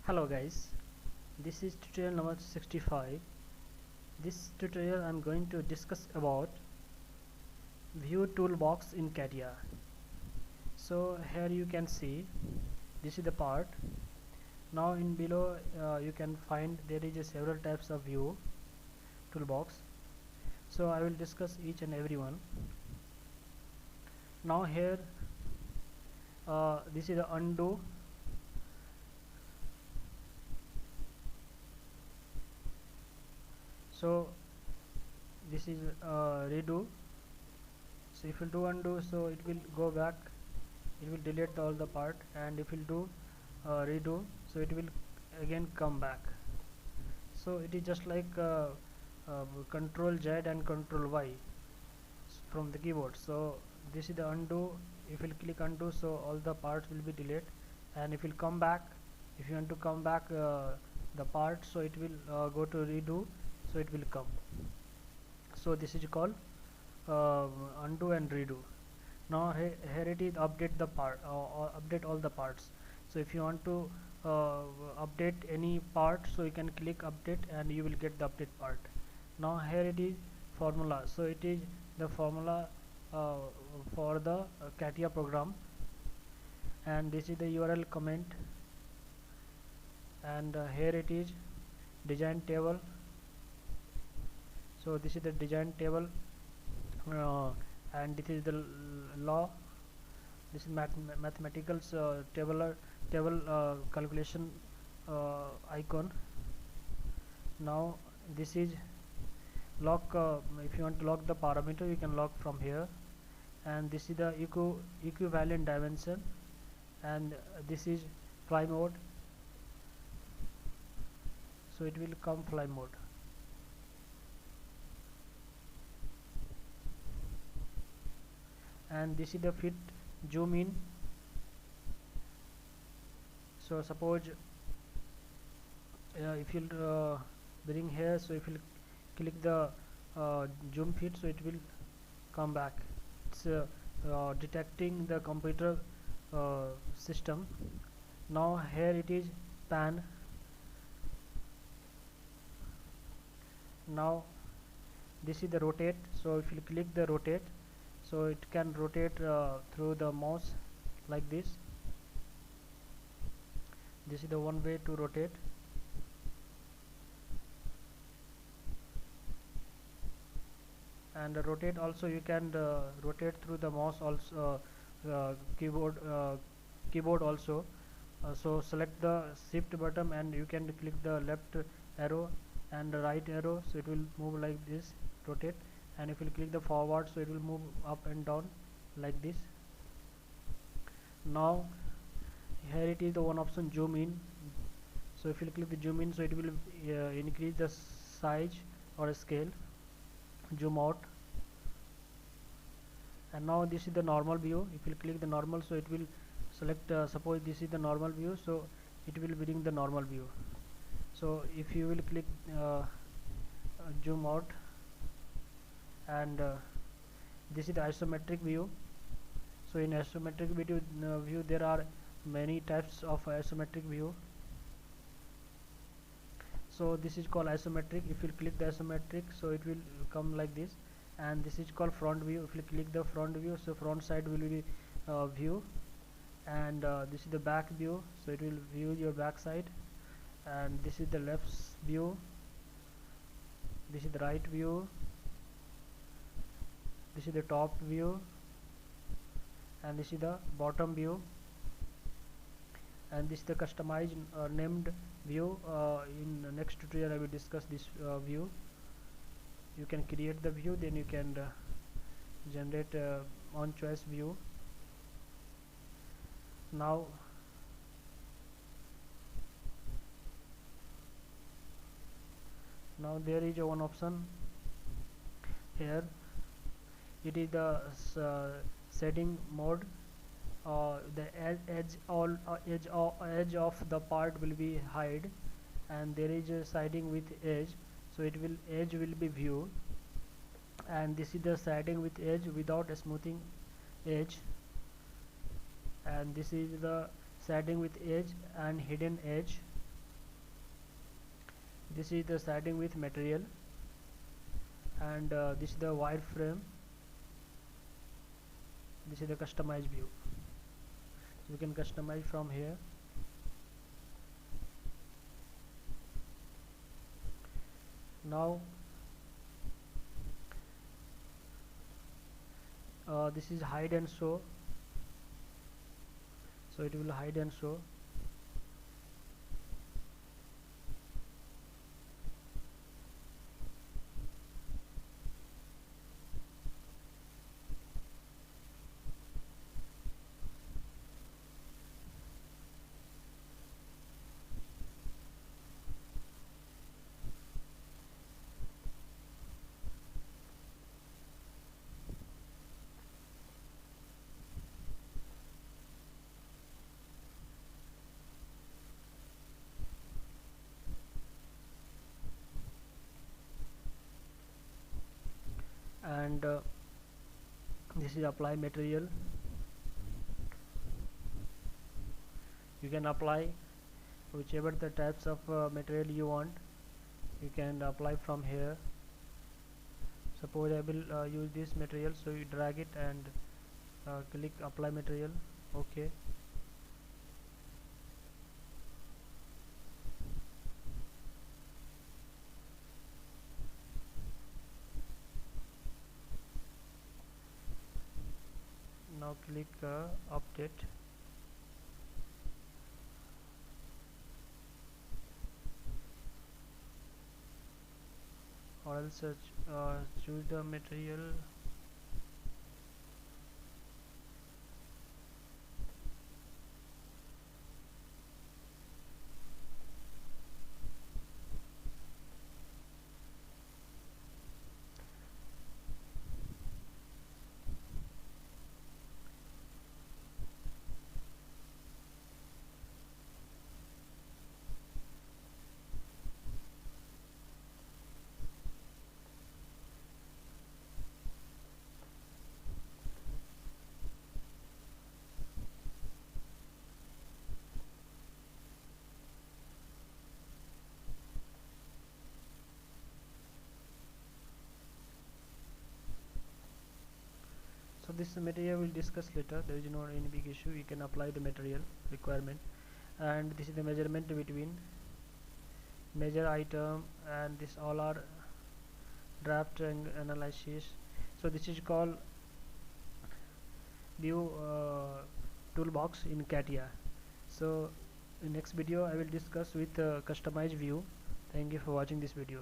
Hello guys, this is tutorial number 65. This tutorial I'm going to discuss about view toolbox in CATIA. So here you can see this is the part. Now in below you can find there is several types of view toolbox. So I will discuss each and every one. Now here this is the undo. So this is redo. So if you do undo, so it will go back, it will delete all the part, and if you do redo, so it will again come back. So it is just like control Z and control Y from the keyboard. So this is the undo. If you click undo, so all the parts will be deleted, and if you come back, if you want to come back the part, so it will go to redo, so it will come. So this is called undo and redo. Now here it is update the part or update all the parts. So if you want to update any part, so you can click update and you will get the update part. Now here it is formula. So it is the formula uh, for the CATIA program, and this is the URL comment, and here it is design table. So this is the design table, and this is the law. This is mathematical table calculation icon. Now this is lock. If you want to lock the parameter, you can lock from here, and this is the equivalent dimension, and this is fly mode. So it will come fly mode. And this is the fit zoom in. So suppose if you bring here, so if you click the zoom fit, so it will come back. It's detecting the computer system. Now here it is pan. Now this is the rotate. So if you click the rotate, so it can rotate through the mouse like this. This is the one way to rotate. And rotate also, you can rotate through the mouse also, keyboard also. So select the shift button and you can click the left arrow and the right arrow, so it will move like this, rotate. And if you click the forward, so it will move up and down like this. Now here it is the one option, zoom in. So if you click the zoom in, so it will increase the size or scale. Zoom out. And now this is the normal view. If you click the normal, so it will select suppose this is the normal view, so it will bring the normal view. So if you will click zoom out, and this is the isometric view. So in isometric view there are many types of isometric view. So this is called isometric. If you click the isometric, so it will come like this. And this is called front view. If you click the front view, so front side will be view. And this is the back view, so it will view your back side. And this is the left view, this is the right view, this is the top view, and this is the bottom view. And this is the customized named view. In the next tutorial I will discuss this view. You can create the view, then you can generate on choice view. Now there is one option here. It is the setting mode. The edge of the part will be hide, and there is a shading with edge, so edge will be view. And this is the shading with edge without a smoothing edge, and this is the shading with edge and hidden edge. This is the siding with material, and this is the wireframe. This is the customized view. So you can customize from here. Now this is hide and show, so it will hide and show. And this is apply material. You can apply whichever the types of material you want. You can apply from here. Suppose I will use this material, so you drag it and click apply material. Okay. Now click update. Or else choose the material. So this material we'll discuss later. There is not any big issue. You can apply the material requirement, and this is the measurement between measure item, and this all are draft and analysis. So this is called view toolbox in CATIA. So in next video I will discuss with customized view. Thank you for watching this video.